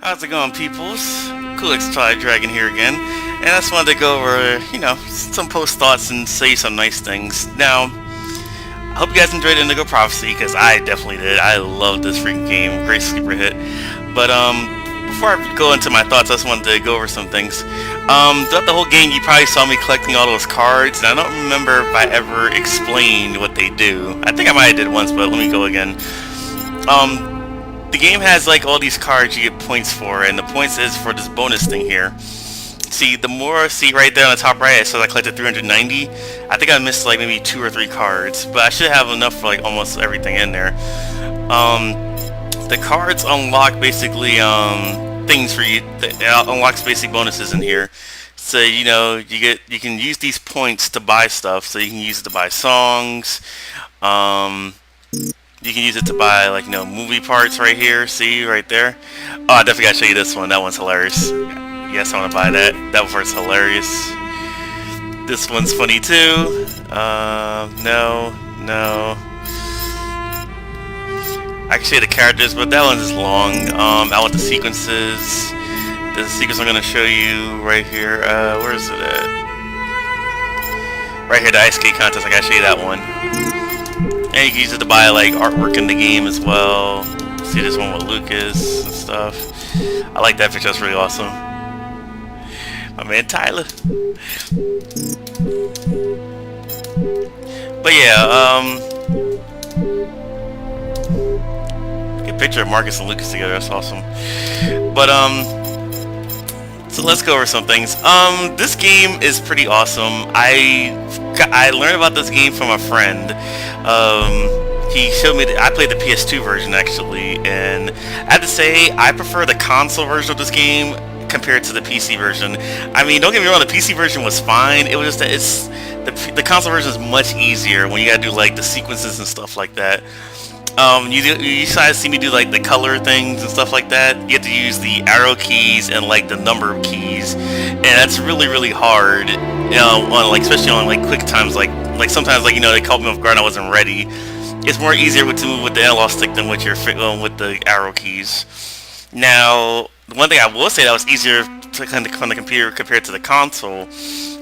How's it going, peoples? Cooliex Dragon here again, and I just wanted to go over, some post thoughts and say some nice things. Now, I hope you guys enjoyed Indigo Prophecy, because I definitely did. I love this freaking game. Great sleeper hit. But, before I go into my thoughts, I just wanted to go over some things. Throughout the whole game, you probably saw me collecting all those cards, and I don't remember if I ever explained what they do. I think I might have did once, but let me go again. The game has like all these cards you get points for, and the points is for this bonus thing here. See, see right there on the top right, it says I collected 390. I think I missed like maybe 2 or 3 cards, but I should have enough for like almost everything in there. The cards unlock basically things for you. It unlocks basic bonuses in here. So you can use these points to buy stuff. So you can use it to buy songs. You can use it to buy, like, movie parts right here. See, right there. Oh, I definitely gotta show you this one. That one's hilarious. Yes, I want to buy that. That part's hilarious. This one's funny, too. No. I can show you the characters, but that one's just long. I want the sequences. The sequence I'm gonna show you right here. Where is it at? Right here, the ice skate contest. I gotta show you that one. And you can use it to buy like artwork in the game as well. See this one with Lucas and stuff. I like that picture, that's really awesome. My man Tyler. But yeah, good picture of Marcus and Lucas together, that's awesome. But so let's go over some things. This game is pretty awesome. I learned about this game from a friend. He showed me I played the PS2 version actually, and I have to say I prefer the console version of this game compared to the PC version. I mean, don't get me wrong, the PC version was fine. It was just that the console version is much easier when you gotta do like the sequences and stuff like that. You guys see me do like the color things and stuff like that. You have to use the arrow keys and like the number of keys, and that's really hard. Especially on like quick times, like sometimes they caught me off guard and I wasn't ready. It's more easier to move with the analog stick than with with the arrow keys. Now, one thing I will say that was easier to kind of on the computer compared to the console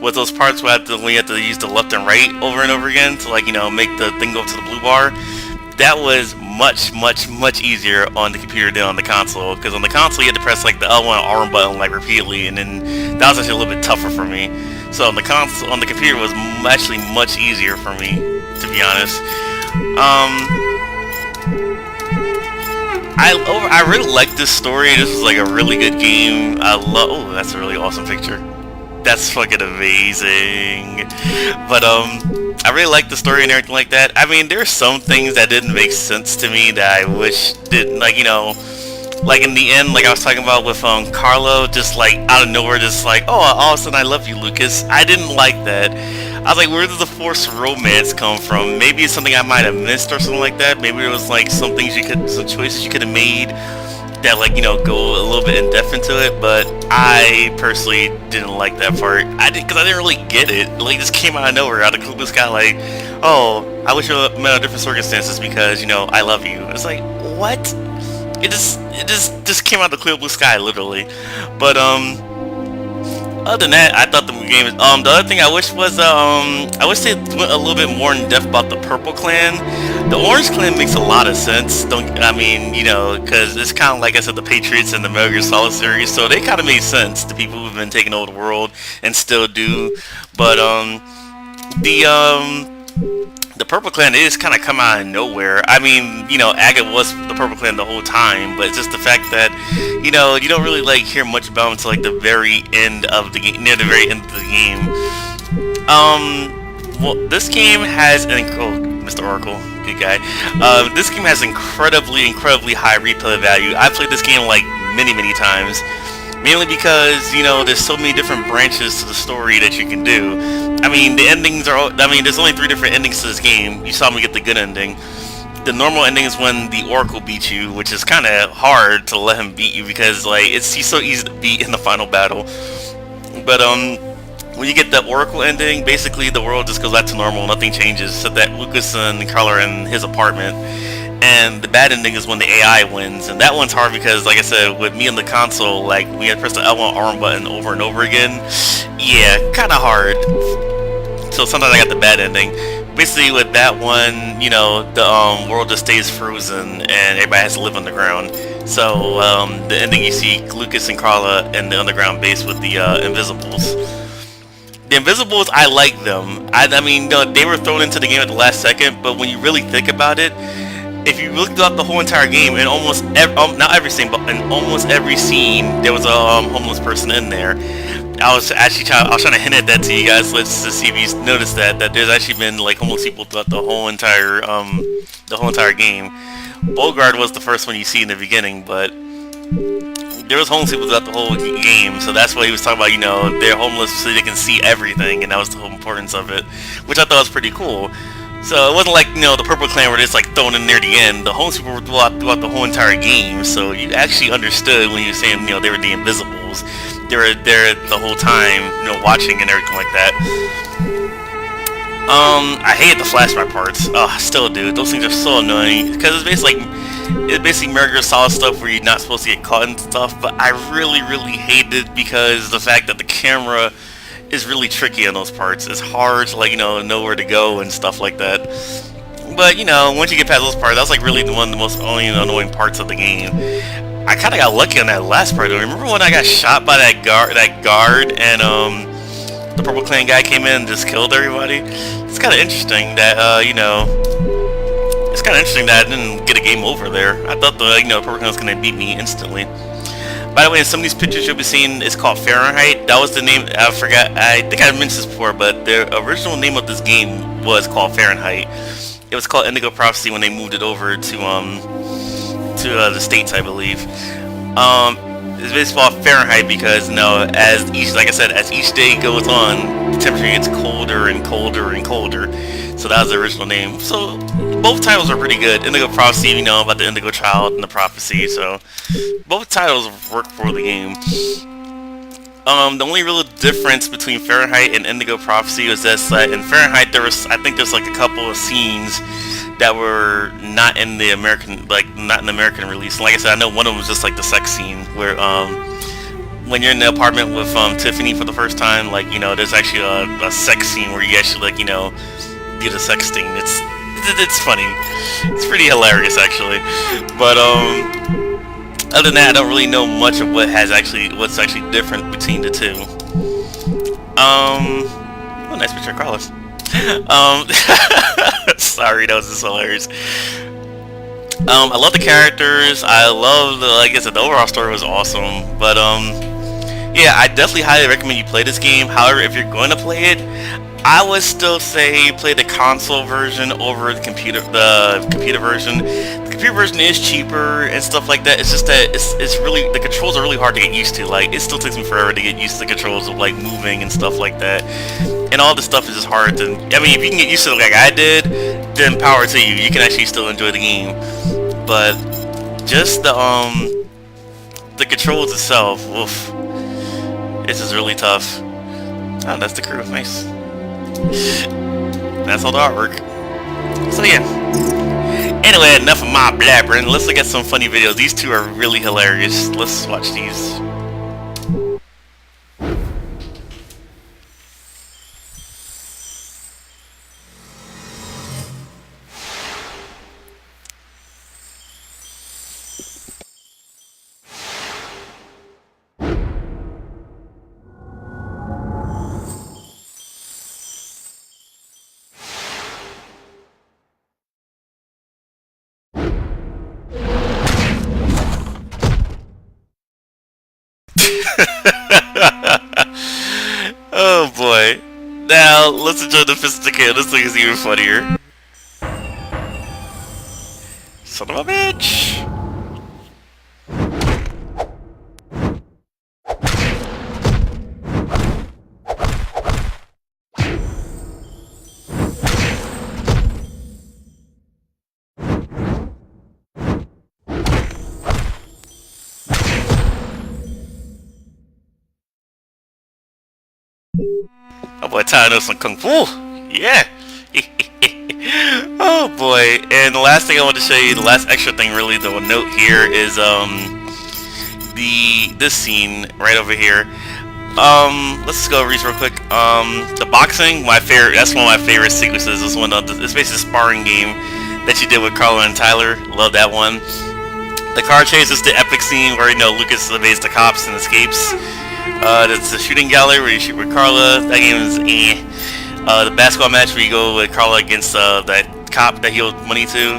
was those parts where you have to use the left and right over and over again to make the thing go up to the blue bar. That was much easier on the computer than on the console, because on the console you had to press like the L1 R1 button like repeatedly, and then that was actually a little bit tougher for me. So on the console, on the computer was actually much easier for me, to be honest. I really like this story. This was like a really good game. Oh, that's a really awesome picture. That's fucking amazing. But I really like the story and everything like that. I mean, there's some things that didn't make sense to me that I wish didn't, like in the end, like I was talking about with Carlo, just like out of nowhere, just like, oh, all of a sudden I love you, Lucas. I didn't like that. I was like, where does the forced romance come from? Maybe it's something I might have missed or something like that. Maybe it was like some choices you could have made that go a little bit in depth into it, but I personally didn't like that part. Because I didn't really get it. Like, this came out of nowhere, out of the blue sky. Like, oh, I wish you met under different circumstances because I love you. It's like, what? It just came out of the clear blue sky, literally. But other than that, I thought the game. The other thing I wish was I wish they went a little bit more in depth about the Purple Clan. The Orange Clan makes a lot of sense. Because it's kind of like I said, the Patriots and the Metal Gear Solid series, so they kind of made sense. The people who've been taking over the world and still do. But the Purple Clan is kind of come out of nowhere. I mean, Agate was the Purple Clan the whole time, but it's just the fact that, you don't really hear much about them until the very end of the game, near the very end of the game. Well, this game has Mr. Oracle, good guy. This game has incredibly high replay value. I've played this game many times. Mainly because, there's so many different branches to the story that you can do. I mean, the endings are... there's only 3 different endings to this game. You saw me get the good ending. The normal ending is when the Oracle beats you, which is kind of hard to let him beat you because, he's so easy to beat in the final battle. But, when you get the Oracle ending, basically the world just goes back to normal. Nothing changes, except that Lucas and Carla are in his apartment. and the bad ending is when the AI wins, and that one's hard because, like I said, with me on the console, like we had to press the L1 arm button over and over again. Yeah, kind of hard. So sometimes I got the bad ending. Basically, with that one, you know, the world just stays frozen and everybody has to live underground. So the ending, you see Lucas and Carla in the underground base with the Invisibles. The Invisibles, I like them. I mean, they were thrown into the game at the last second, but when you really think about it, if you looked up the whole entire game, in almost not every scene, but in almost every scene, there was a homeless person in there. I was trying to hint at that to you guys, to see if you noticed that there's actually been like homeless people throughout the whole entire game. Bogard was the first one you see in the beginning, but there was homeless people throughout the whole game, so that's why he was talking about, you know, they're homeless so they can see everything, and that was the whole importance of it, which I thought was pretty cool. So it wasn't like, you know, the Purple Clan were just like thrown in near the end. The homeless people were throughout the whole entire game, so you actually understood when you were saying, you know, they were the Invisibles. They were there the whole time, you know, watching and everything like that. I hated the flashback parts. Oh, I still do. Those things are so annoying because it's basically Metal Gear Solid stuff where you're not supposed to get caught and stuff. But I really hated it because the fact that the camera is really tricky on those parts. It's hard to, like, you know where to go and stuff like that. But, you know, once you get past those parts, that's like really one of the most annoying parts of the game. I kind of got lucky on that last part though. Remember when I got shot by that guard and the Purple Clan guy came in and just killed everybody? It's kind of interesting that it's kind of interesting that I didn't get a game over there. I thought the Purple Clan was going to beat me instantly. By the way, in some of these pictures you'll be seeing, it's called Fahrenheit. That was the name. I forgot. I think I mentioned this before, but the original name of this game was called Fahrenheit. It was called Indigo Prophecy when they moved it over to the States, I believe. It's basically called Fahrenheit because, you know, as each day goes on, the temperature gets colder and colder and colder. So that was the original name. So both titles are pretty good. Indigo Prophecy, you know, about the Indigo Child and the Prophecy. So both titles work for the game. The only real difference between Fahrenheit and Indigo Prophecy was that in Fahrenheit I think there's like a couple of scenes that were not in the American release. And like I said, I know one of them was just like the sex scene where when you're in the apartment with Tiffany for the first time, like, you know, there's actually a sex scene where you actually, like, you know, do the sexting. It's funny. It's pretty hilarious actually. But other than that, I don't really know much of what's actually different between the two. Oh, nice picture of Carlos. Sorry, that was just hilarious. I love the characters. I love like I said, the overall story was awesome. But yeah, I definitely highly recommend you play this game. However, if you're going to play it, I would still say play the console version over the computer version. The computer version is cheaper and stuff like that. It's just that it's really, the controls are really hard to get used to. Like, it still takes me forever to get used to the controls of like moving and stuff like that. And all this stuff is just hard to, I mean, if you can get used to it like I did, then power to you. You can actually still enjoy the game. But just the controls itself, oof, it's just really tough. Oh, that's the crew. Nice. That's all the artwork. So yeah. Anyway, enough of my blabbering. Let's look at some funny videos. These two are really hilarious. Let's watch these. Oh boy. Now, let's enjoy the Fisticated. This thing is even funnier. Son of a bitch! Oh boy, Tyler knows some kung fu! Yeah! Oh boy! And the last thing I want to show you, the last extra thing really to note here is this scene right over here. Let's just go over these real quick. The boxing, my favorite. That's one of my favorite sequences. This one, it's basically a sparring game that you did with Carla and Tyler. Love that one. The car chase is the epic scene where Lucas evades the cops and escapes. That's the shooting gallery where you shoot with Carla. That game is eh. The basketball match where you go with Carla against that cop that he owed money to.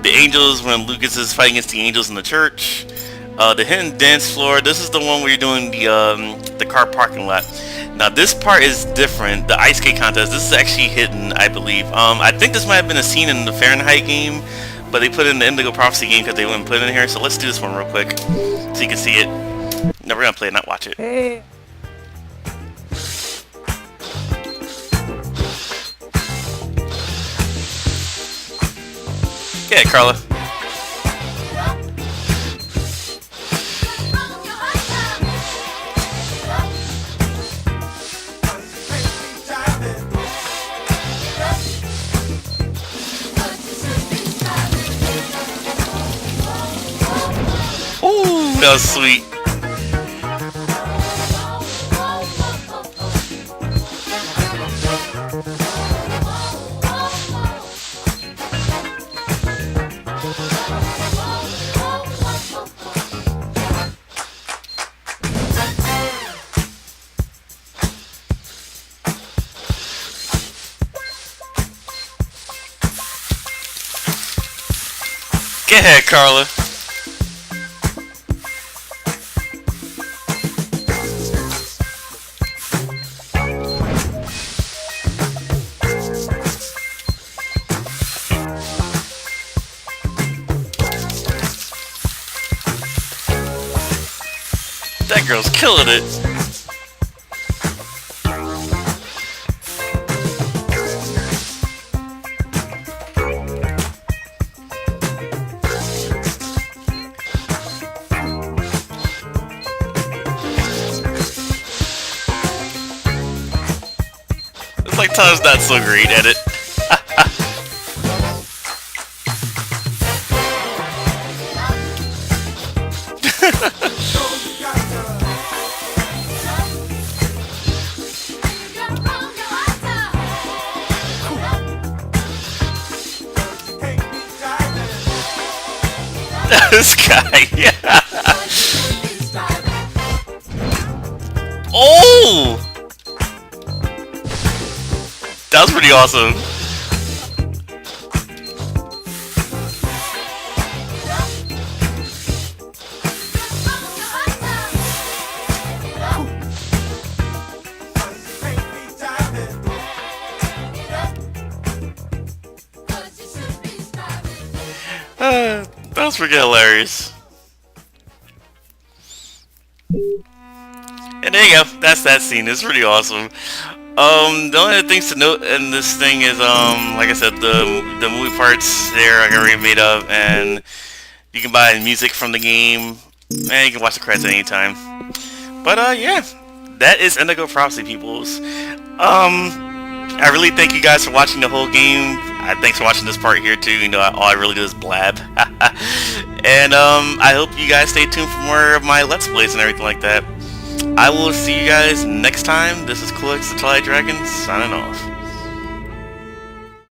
The Angels when Lucas is fighting against the Angels in the church. The hidden dance floor. This is the one where you're doing the car parking lot. Now this part is different. The ice skate contest. This is actually hidden, I believe. I think this might have been a scene in the Fahrenheit game, but they put it in the Indigo Prophecy game because they wouldn't put it in here. So let's do this one real quick so you can see it. No, we're gonna play it, not watch it. Hey. Yeah, Carla. Ooh, that was sweet. Go ahead, Carla. That girl's killing it. It's like Tom's not so great at it. This guy, yeah. Oh! That was pretty awesome. That was freaking hilarious. And there you go. That's that scene. It's pretty awesome. The only other things to note in this thing is, like I said, the movie parts there are already made up, and you can buy music from the game, and you can watch the credits at any time. But yeah, that is Indigo Prophecy, peoples. I really thank you guys for watching the whole game. Thanks for watching this part here too. All I really do is blab. And I hope you guys stay tuned for more of my Let's Plays and everything like that. I will see you guys next time. This is Cooliex the Twilight Dragon, signing off.